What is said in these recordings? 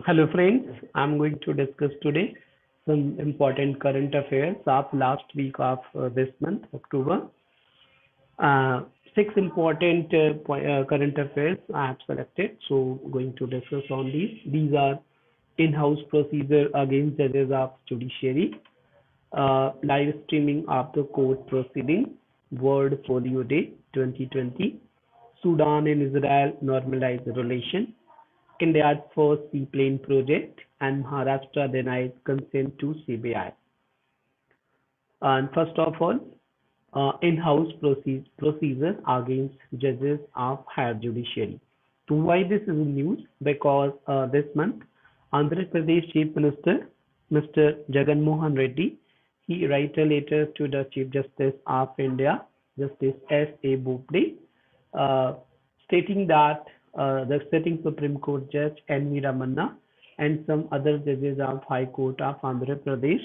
Hello friends, I'm going to discuss today some important current affairs of last week of this month, October. Uh, Six important current affairs I have selected, so going to discuss on these. These are in-house procedure against judges of judiciary, live streaming of the court proceeding, World Polio Day 2020, Sudan and Israel normalize relation, India's first seaplane project, and Maharashtra denies consent to CBI. And first of all, in-house procedure against judges of higher judiciary. So why this is news? Because this month, Andhra Pradesh Chief Minister, Mr. Jagan Mohan Reddy, he write a letter to the Chief Justice of India, Justice S.A. Bobde, uh, stating that the sitting Supreme Court Judge N.V. Ramanna and some other judges of High Court of Andhra Pradesh,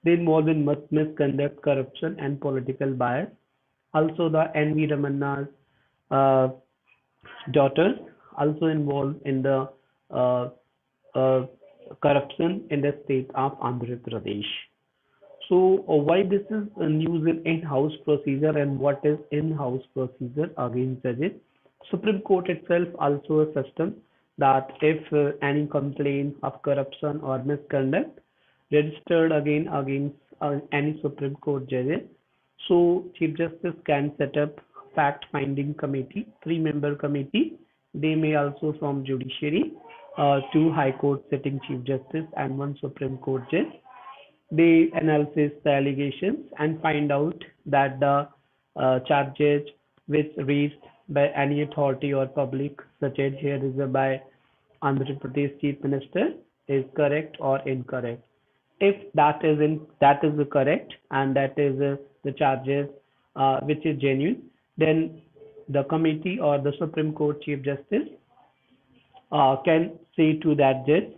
they involve in misconduct, corruption, and political bias. Also, the N.V. Ramanna's uh, daughters also involved in the uh, uh, corruption in the state of Andhra Pradesh. So, why this is news in-house procedure and what is in-house procedure against judges? Supreme Court itself also a system that if any complaint of corruption or misconduct registered again against any Supreme Court judges, so Chief Justice can set up fact-finding committee, three-member committee. They may also from judiciary, two High Court sitting Chief Justice and one Supreme Court judge. They analyze the allegations and find out that the charges which raised by any authority or public, such as here is by Andhra Pradesh Chief Minister, is correct or incorrect. If that is correct and that is the charges which is genuine, then the committee or the Supreme Court Chief Justice can say to that judge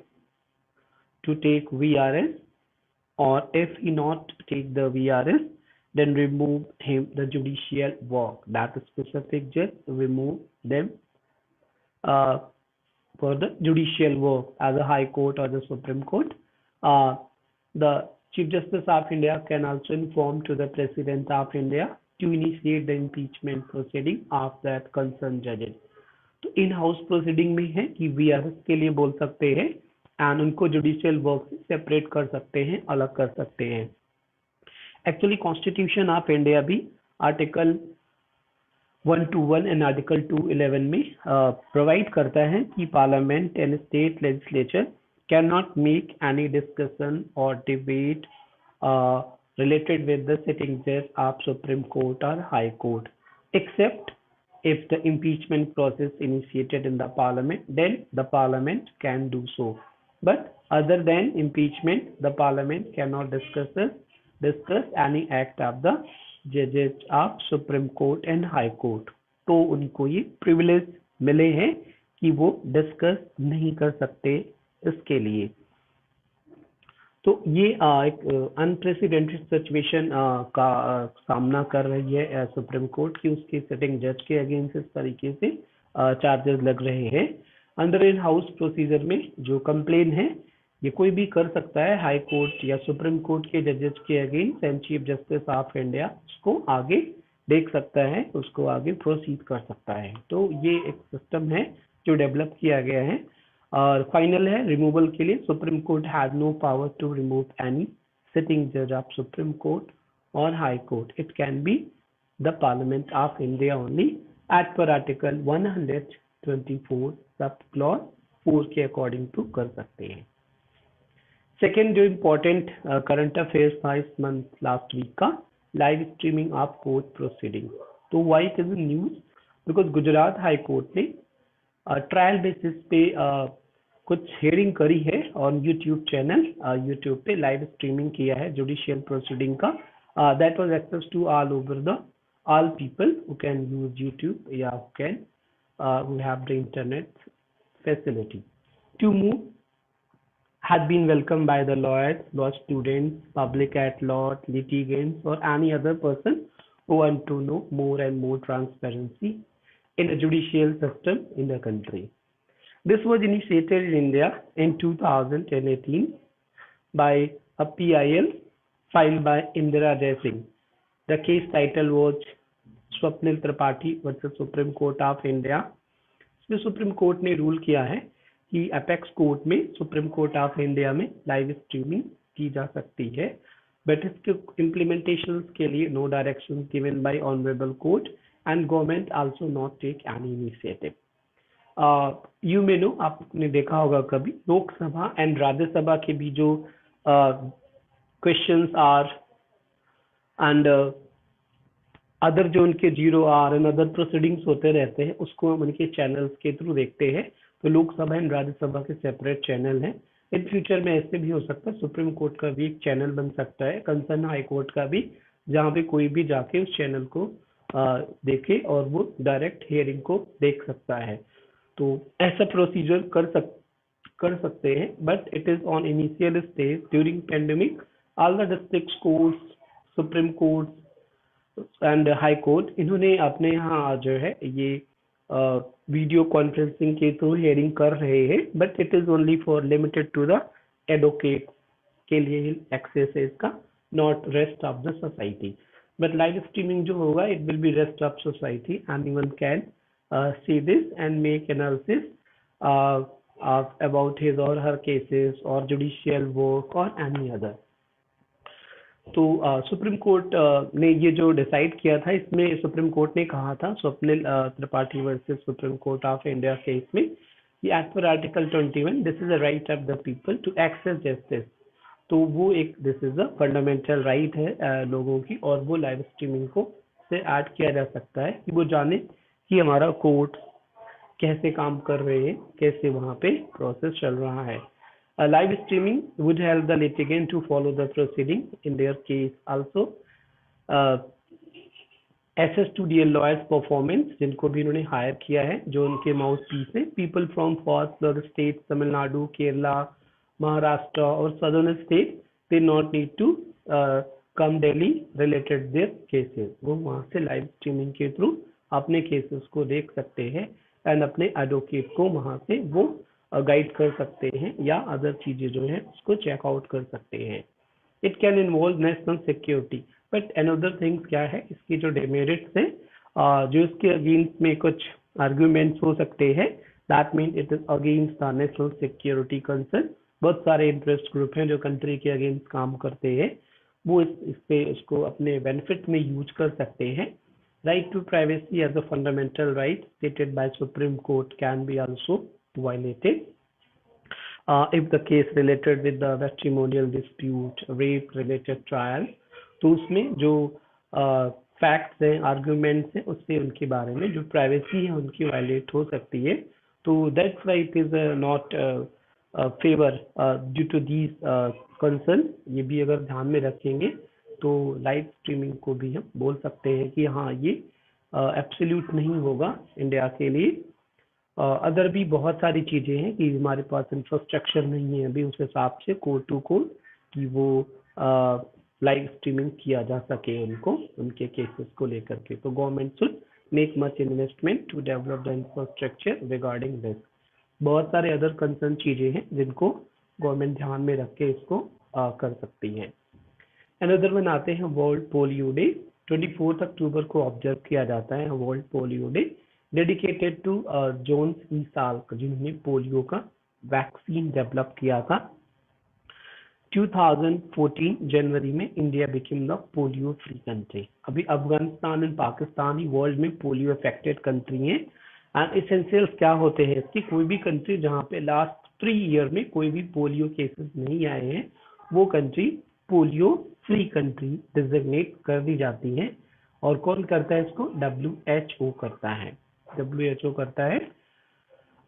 to take VRS, or if he not take the VRS, then remove him the judicial work. That specific judge remove them uh, for the judicial work as a High Court or the Supreme Court. Uh, the Chief Justice of India can also inform to the President of India to initiate the impeachment proceeding of that concerned judges. तो in house proceeding में है कि VRS के लिए बोल सकते हैं and उनको जुडिशियल वर्क से सेपरेट कर सकते हैं, अलग कर सकते हैं. एक्चुअली कॉन्स्टिट्यूशन ऑफ इंडिया भी आर्टिकल 121 एंड आर्टिकल 211 में प्रोवाइड करता है कि parliament and state legislature can not make any discussion और debate related with the sitting judge of Supreme Court or High Court, except if the impeachment process initiated in the parliament, then the parliament can do so. But other than impeachment, the parliament cannot discuss any act of the judges of Supreme Court and High Court. तो उनको ये privilege मिले हैं कि वो discuss नहीं कर सकते इसके लिए. तो ये एक अनप्रेसिडेंटेड सिचुएशन का सामना कर रही है सुप्रीम कोर्ट की, उसके सिटिंग जज के अगेंस्ट इस तरीके से चार्जेस लग रहे हैं. अंडर इन हाउस प्रोसीजर में जो कंप्लेन है ये कोई भी कर सकता है, हाई कोर्ट या सुप्रीम कोर्ट के जजेस के against, and chief justice of India उसको आगे देख सकता है, उसको आगे प्रोसीड कर सकता है. तो ये एक सिस्टम है जो डेवलप किया गया है. और फाइनल है रिमूवल के लिए, Supreme Court has no power to remove any sitting जज ऑफ सुप्रीम कोर्ट और High Court. It can be the Parliament of India only at per article 124 sub clause 4 के अकॉर्डिंग टू कर सकते हैं. Second जो important current affairs था इस month last week का, live streaming of court proceeding. तो why it is news? Because Gujarat high court ने ट्रायल बेसिस पे कुछ हेयरिंग करी है ऑन यूट्यूब चैनल, यूट्यूब पे लाइव स्ट्रीमिंग किया है जुडिशियल प्रोसीडिंग का. That was access to all over the all people who can use YouTube, yeah, who have the internet facility. To move had been welcomed by the lawyers, law students, public at large, litigants, or any other person want to know more and more transparency in the judicial system in the country. This was initiated in India in 2018 by a PIL filed by Indira Jaising. The case title was Swapnil Tripathi versus Supreme Court of India. इसमें Supreme Court ने rule किया है कि apex court में Supreme Court of India में live streaming की जा सकती है, बट इसके इम्प्लीमेंटेशन के लिए no direction given by honourable court and government also not take any initiative. You may know, आपने देखा होगा कभी लोकसभा एंड राज्यसभा के भी जो क्वेश्चंस आर एंड अदर जो उनके 0R एंड अदर प्रोसीडिंग्स होते रहते हैं, उसको हम उनके चैनल्स के थ्रू देखते हैं. तो लोकसभा एंड राज्यसभा के सेपरेट चैनल हैं. इन फ्यूचर में ऐसे भी हो सकता है, सुप्रीम कोर्ट का भी एक चैनल बन सकता है, कंसर्न हाई कोर्ट का भी, जहाँ पे कोई भी जाके उस चैनल को देखे और वो डायरेक्ट हियरिंग को देख सकता है. तो ऐसा प्रोसीजर कर सकते हैं, but it is on initial stage. During pandemic all the district courts, Supreme Court and High Court, इन्होंने अपने यहाँ जो है ये वीडियो कॉन्फ्रेंसिंग के थ्रू हियरिंग कर रहे हैं, but it is only for limited to the advocate के लिए एक्सेस है इसका, not rest of the society. But live streaming जो होगा it will be rest of society, anyone can see this and make analysis about his or her cases or judicial work or any other. तो supreme Court ने ये जो decide किया था, इसमें Supreme Court ने कहा था Swapnil Tripathi versus Supreme Court of India case में कि as per article 21 this is a right of the people to access justice. तो वो एक this is a fundamental right है लोगों की, और वो लाइव स्ट्रीमिंग को से ऐड किया जा सकता है कि वो जाने कि हमारा कोर्ट कैसे काम कर रहे हैं, कैसे वहाँ पे प्रोसेस चल रहा है. Live streaming would help the litigant to follow the proceeding in their case. Also, access to real lawyers performance, जिनको भी इन्होंने हायर किया है, जो उनके माउथ पीस है, people from for state, Tamil Nadu, Kerala, Maharashtra और southern state, they not need to come Delhi related their cases. वो वहाँ से लाइव स्ट्रीमिंग के थ्रू अपने केसेस को देख सकते हैं एंड अपने एडवोकेट को वहाँ से वो गाइड कर सकते हैं या अदर चीजें जो है उसको चेकआउट कर सकते हैं. It can involve national security, but another things क्या है, इसकी जो डिमेरिट्स है, जो इसके अगेंस्ट में कुछ आर्ग्यूमेंट्स हो सकते हैं, that mean it is against the national security concern. बहुत सारे इंटरेस्ट ग्रुप हैं जो कंट्री के अगेंस्ट काम करते हैं, वो इसको अपने बेनिफिट में यूज कर सकते हैं. Right to privacy as a fundamental right stated by Supreme Court can be also violated if the case related with the matrimonial dispute, rape related trial. तो उसमें जो फैक्ट्स हैं, आर्ग्यूमेंट्स हैं, उससे उनके बारे में जो प्राइवेसी है उनकी वायलेट हो सकती है. तो that's why it is not favour due to these concern. ये भी अगर ध्यान में रखेंगे तो लाइव स्ट्रीमिंग को भी हम बोल सकते हैं कि हाँ ये एब्सोल्यूट नहीं होगा इंडिया के लिए. अदर भी बहुत सारी चीजें हैं कि हमारे पास इंफ्रास्ट्रक्चर नहीं है अभी उस हिसाब से कोर्ट टू कोर्ट कि वो लाइव स्ट्रीमिंग किया जा सके उनको, उनके केसेस को लेकर के. तो government should make much investment to develop the infrastructure regarding this. बहुत सारे अदर कंसर्न चीजें हैं जिनको गवर्नमेंट ध्यान में रख के इसको कर सकती है. अनदर वन आते हैं वर्ल्ड पोलियो डे. 24 अक्टूबर को ऑब्जर्व किया जाता है world polio day, dedicated to Jonas E Salk, जिन्होंने पोलियो का वैक्सीन डेवलप किया था. 2014 जनवरी में India became the polio free country. अभी अफगानिस्तान एंड पाकिस्तान ही वर्ल्ड में पोलियो अफेक्टेड कंट्री हैं. एंड एसेंशियल्स क्या होते हैं इसकी, कोई भी कंट्री जहाँ पे लास्ट 3 ईयर में कोई भी पोलियो केसेस नहीं आए हैं, वो country polio free country designate कर दी जाती है. और कौन करता है इसको, WHO करता है. WHO करता है.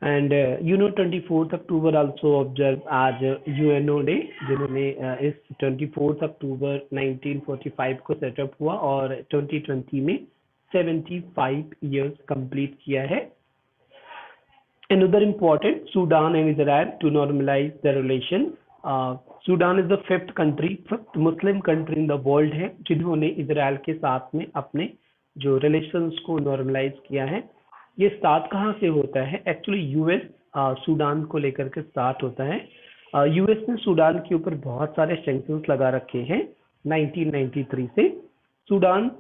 एंड 24 अक्टूबर आल्सो ऑब्जर्व आज UNO डे, जिन्होंने इस 24 अक्टूबर 1945 को सेटअप हुआ और 2020 में 75 इयर्स कंप्लीट किया है. Another important, Sudan and Israel to normalize the relation. Sudan is the fifth Muslim country in the world है जिन्होंने इजराइल के साथ में अपने जो रिलेशंस को नॉर्मलाइज किया है। ये स्टार्ट कहाँ से होता है? एक्चुअली यूएस सूडान को लेकर के स्टार्ट होता है। यूएस ने सूडान के ऊपर बहुत सारे सैंक्शंस लगा रखे हैं 1993 से। सूडान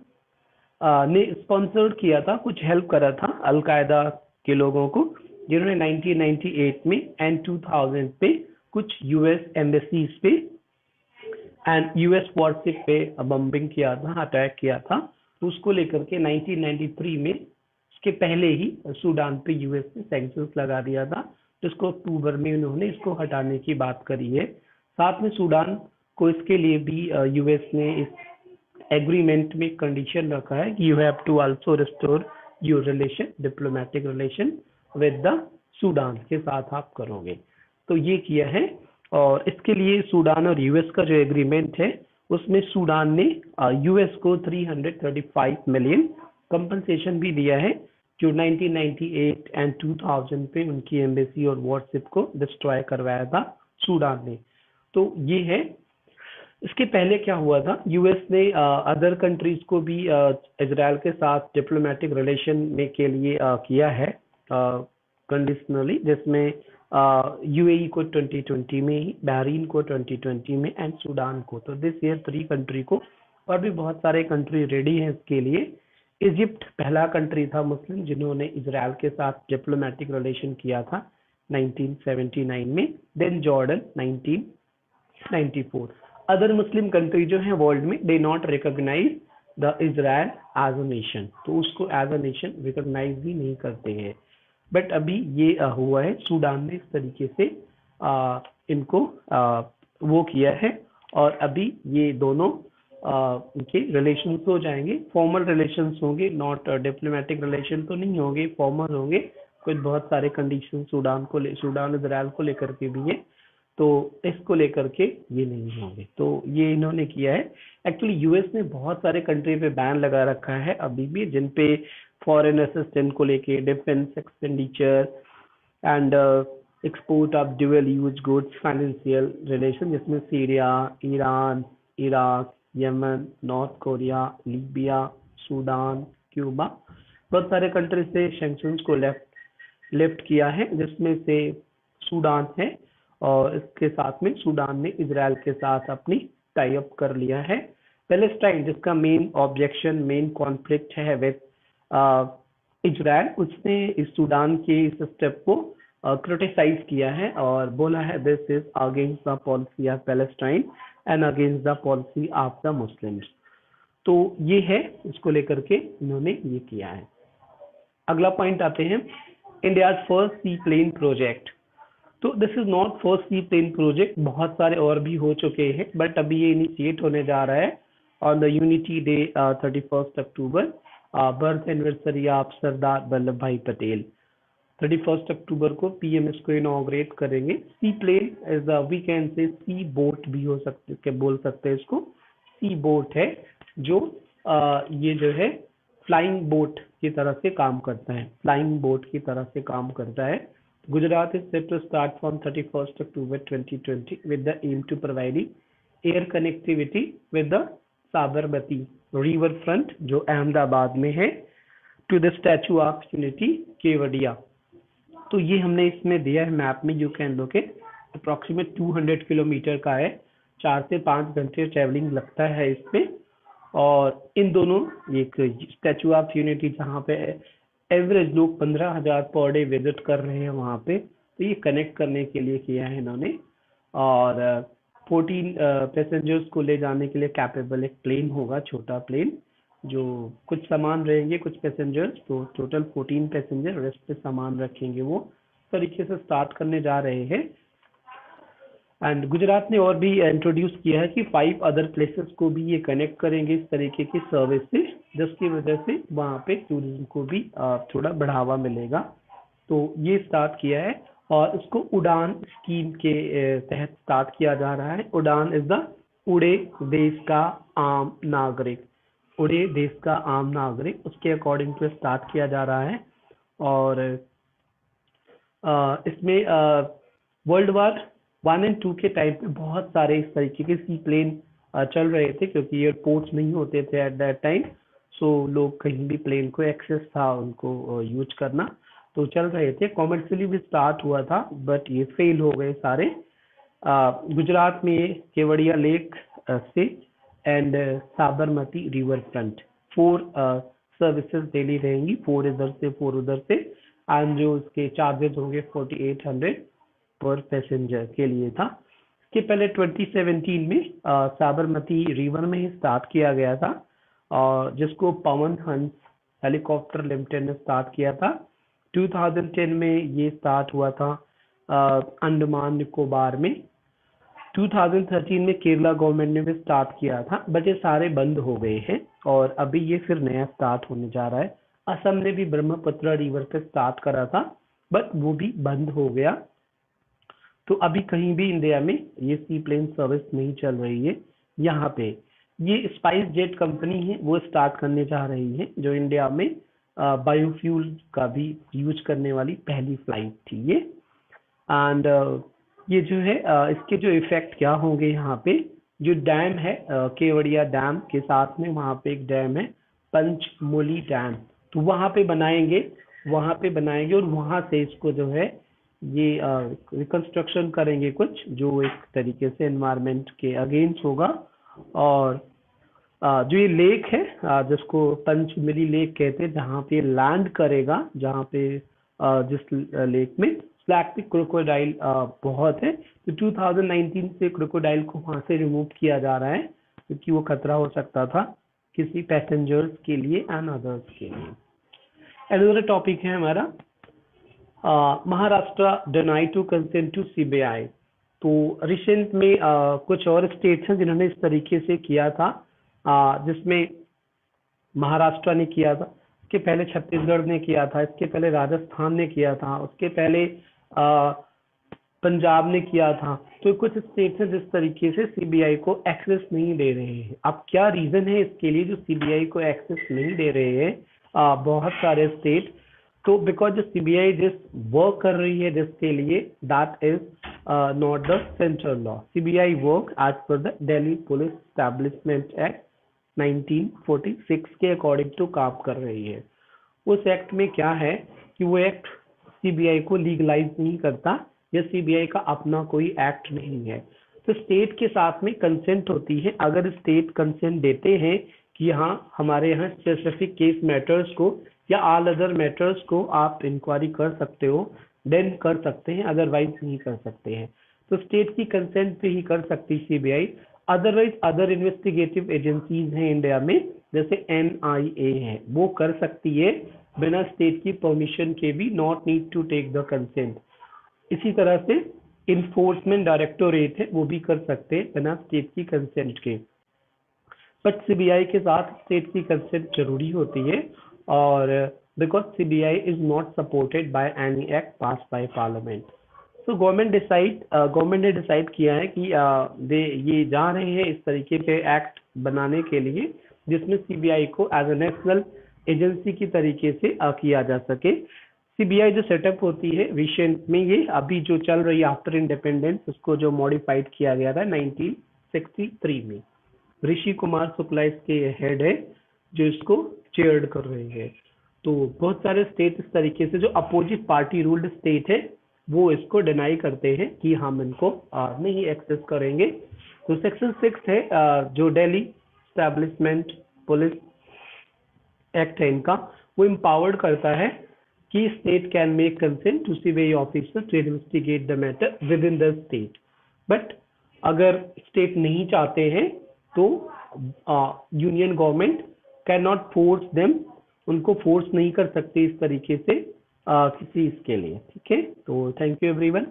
ने स्पॉन्सर्ड किया था, कुछ हेल्प करा था अलकायदा के लोगों को, जिन्होंने 1998 में एंड 2000 पे कुछ यूएस एम्बेसीज पे एंड यूएस वॉरशिप पे बम्बिंग किया था, अटैक किया था। उसको लेकर के 1993 में, इसके पहले ही सूडान पे यूएस ने सैंक्शंस लगा दिया था, जिसको अक्टूबर में उन्होंने इसको हटाने की बात करी है। साथ में सूडान को इसके लिए भी यूएस ने इस एग्रीमेंट में कंडीशन रखा है कि you have to also restore your relation, diplomatic relation with the Sudan के साथ आप करोगे। तो ये किया है, और इसके लिए सूडान और यूएस का जो एग्रीमेंट है उसमें सूडान ने यूएस को 335 मिलियन कंपनसेशन भी दिया है, जो 1998 एंड 2000 पे उनकी एम्बेसी और वॉरशिप को डिस्ट्रॉय करवाया था सूडान ने। तो ये है। इसके पहले क्या हुआ था, यूएस ने अदर कंट्रीज को भी इजराइल के साथ डिप्लोमेटिक रिलेशन में के लिए किया है कंडीशनली, जिसमें यूएई को 2020 में ही, बहरीन को 2020 में एंड सूडान को। तो दिस ईयर 3 कंट्री को, और भी बहुत सारे कंट्री रेडी हैं इसके लिए। इजिप्ट पहला कंट्री था मुस्लिम जिन्होंने इजराइल के साथ डिप्लोमेटिक रिलेशन किया था 1979 में, then Jordan 1994। Other Muslim country जो है वर्ल्ड में, they not recognise the Israel as a nation, तो उसको एज अ नेशन रिकॉग्नाइज भी नहीं करते हैं। बट अभी ये हुआ है, सूडान ने इस तरीके से इनको वो किया है, और अभी ये दोनों इनके रिलेशंस हो जाएंगे, फॉर्मल रिलेशंस होंगे, नॉट डिप्लोमेटिक रिलेशन तो नहीं होंगे, फॉर्मल होंगे। कुछ बहुत सारे कंडीशन सूडान इजराइल को लेकर के भी है, तो इसको लेकर के ये नहीं होंगे। तो ये इन्होंने किया है। एक्चुअली यूएस ने बहुत सारे कंट्री पे बैन लगा रखा है अभी भी, जिन पे फॉरेन असिस्टेंट को लेके, defence expenditure and export of dual use goods, financial relation, जिसमें Syria, Iran, Iraq, Yemen, North Korea, Libya, Sudan, Cuba, बहुत सारे कंट्री से सैंक्शंस को लिफ्ट किया है, जिसमें से सूडान है। और इसके साथ में सूडान ने इजराइल के साथ अपनी टाई अप कर लिया है। पैलेस्टाइन, जिसका मेन कॉन्फ्लिक्ट है विद इजराइल, उसने इस सूडान के इस स्टेप को क्रिटिसाइज किया है और बोला है this is against the policy of Palestine and against the policy of the Muslims. तो ये है, इसको लेकर के इन्होंने ये किया है। अगला पॉइंट आते हैं, India first sea plane project. तो this is not first sea plane project, बहुत सारे और भी हो चुके हैं, बट अभी ये इनिशिएट होने जा रहा है on the unity day 31 October, birth anniversary of Sardar Vallabhbhai Patel. 31 अक्टूबर को पीएम इसको इनॉग्रेट करेंगे। Sea plane is we can say sea boat भी हो सकते, बोल सकते हैं इसको। सी बोट है जो ये जो है फ्लाइंग बोट की तरह से काम करता है, फ्लाइंग बोट की तरह से काम करता है। Gujarat is set to start from 31st October 2020 with the aim to providing air connectivity with the Sabarmati river front, जो अहमदाबाद में है, to the Statue of Unity Kevadia. तो ये हमने इसमें दिया है मैप में, you can look it. Approximate 200 kilometre का है, 4 से 5 घंटे ट्रैवलिंग लगता है इसमें। और इन दोनों, एक स्टैचू ऑफ यूनिटी जहाँ पे एवरेज लोग 15,000 पर डे विजिट कर रहे हैं वहाँ पे, तो ये कनेक्ट करने के लिए किया है इन्होंने। और 14 पैसेंजर्स को ले जाने के लिए कैपेबल एक प्लेन होगा, छोटा प्लेन, जो कुछ सामान रहेंगे, कुछ पैसेंजर्स, तो टोटल 14 पैसेंजर, रेस्ट पे सामान रखेंगे। वो तरीके से स्टार्ट करने जा रहे हैं। एंड गुजरात ने और भी इंट्रोड्यूस किया है कि 5 अदर प्लेसेस को भी ये कनेक्ट करेंगे इस तरीके की सर्विस से, जिसकी वजह से वहाँ पे टूरिज्म को भी थोड़ा बढ़ावा मिलेगा। तो ये स्टार्ट किया है, और इसको उड़ान स्कीम के तहत स्टार्ट किया जा रहा है। उड़ान इज द उड़े देश का आम नागरिक, उड़े देश का आम नागरिक, उसके अकॉर्डिंग टू स्टार्ट किया जा रहा है। और इसमें वर्ल्ड वार 1 एंड 2 के टाइम पे बहुत सारे इस तरीके के सी प्लेन चल रहे थे, क्योंकि एयरपोर्ट्स नहीं होते थे एट दैट टाइम, सो लोग कहीं भी प्लेन को एक्सेस था उनको यूज करना, तो चल रहे थे। कॉमर्शियली भी स्टार्ट हुआ था, बट ये फेल हो गए सारे। गुजरात में ये केवड़िया लेक से and Sabarmati river front 4 services daily रहेंगी, 4 इधर से 4 उधर से, एंड जो उसके चार्जेस होंगे 4800 पर पैसेंजर के लिए था। इसके पहले 2017 में साबरमती रिवर में ही स्टार्ट किया गया था, और जिसको पवन हंस हेलीकॉप्टर लिमिटेड ने स्टार्ट किया था। 2010 में ये स्टार्ट हुआ था अंडमान निकोबार में। 2013 में केरला गवर्नमेंट ने भी स्टार्ट किया था, बट ये सारे बंद हो गए हैं, और अभी ये फिर नया स्टार्ट होने जा रहा है। असम ने भी ब्रह्मपुत्र रिवर पे स्टार्ट करा था, बट वो भी बंद हो गया। तो अभी कहीं भी इंडिया में ये सी प्लेन सर्विस नहीं चल रही है। यहाँ पे ये स्पाइस जेट कंपनी है, वो स्टार्ट करने जा रही है, जो इंडिया में बायोफ्यूल का भी यूज करने वाली पहली फ्लाइट थी ये। एंड ये जो है इसके जो इफेक्ट क्या होंगे, यहाँ पे जो डैम है केवड़िया डैम के साथ में वहाँ पे एक डैम है पंचमोली डैम, तो वहाँ पे बनाएंगे और वहाँ से इसको जो है ये रिकंस्ट्रक्शन करेंगे कुछ, जो एक तरीके से एनवायरनमेंट के अगेंस्ट होगा। और जो ये लेक है जिसको पंचमली लेक कहते हैं, जहाँ पे लैंड करेगा, जहाँ पे जिस लेक में स्लैक्टिक क्रोकोडाइल बहुत है, तो 2019 से क्रोकोडाइल को वहाँ से रिमूव किया जा रहा है, क्योंकि वो खतरा हो सकता था किसी पैसेंजर्स के लिए एंड अदर्स के लिए। अगला टॉपिक है हमारा Maharashtra deny to consent to CBI. तो रिसेंट में कुछ और स्टेट्स हैं जिन्होंने इस तरीके से किया था, जिसमें महाराष्ट्र ने किया था, इसके पहले छत्तीसगढ़ ने किया था, इसके पहले राजस्थान ने किया था, उसके पहले पंजाब ने किया था। तो कुछ स्टेट्स हैं जिस तरीके से सीबीआई को एक्सेस नहीं दे रहे हैं। अब क्या रीजन है इसके लिए जो सीबीआई को एक्सेस नहीं दे रहे हैं बहुत सारे स्टेट? तो बिकॉज जो सीबीआई जिस वर्क कर रही है जिसके लिए, that is not the central law. CBI work as per the Delhi police establishment act 1946 के अकॉर्डिंग टू काम कर रही है। उस एक्ट में क्या है कि वो एक्ट सीबीआई को लीगलाइज नहीं करता, या सीबीआई का अपना कोई एक्ट नहीं है। तो स्टेट के साथ में कंसेंट होती है। अगर स्टेट कंसेंट देते हैं कि हाँ हमारे यहाँ स्पेसिफिक केस मैटर्स को या ऑल अदर मैटर्स को आप इंक्वायरी कर सकते हो, देन कर सकते हैं, अदरवाइज नहीं कर सकते हैं। तो स्टेट की कंसेंट पे ही कर सकती CBI. Otherwise other investigative agencies हैं इंडिया में, जैसे एनआईए है, वो कर सकती है बिना स्टेट की परमिशन के भी, not need to take the consent. इसी तरह से इन्फोर्समेंट डायरेक्टोरेट है, वो भी कर सकते हैं बिना स्टेट की कंसेंट के। बट सीबीआई के साथ स्टेट की कंसेंट जरूरी होती है, और because CBI is not supported by any act pass by parliament. तो गवर्नमेंट ने डिसाइड किया है कि ये जा रहे हैं इस तरीके के एक्ट बनाने के लिए, जिसमें सीबीआई को एज ए नेशनल एजेंसी की तरीके से किया जा सके। सीबीआई जो सेटअप होती है रिसेंट में, ये अभी जो चल रही है आफ्टर इंडिपेंडेंस, उसको जो मॉडिफाइड किया गया था 1963 में। ऋषि कुमार शुक्ला इसके हेड है, जो इसको चेयर्ड कर रहे हैं। तो बहुत सारे स्टेट इस तरीके से, जो अपोजिट पार्टी रूल्ड स्टेट है, वो इसको डिनाई करते हैं कि हम इनको नहीं एक्सेस करेंगे। तो सेक्शन 6 है जो दिल्ली एस्टैब्लिशमेंट पुलिस एक्ट है इनका, वो एम्पावर्ड करता है कि state can make consent to CBI officer to investigate the matter within the state. But अगर स्टेट नहीं चाहते हैं तो union government can not force them, उनको फोर्स नहीं कर सकते इस तरीके से किसी इसके लिए। ठीक है, तो थैंक यू एवरीवन।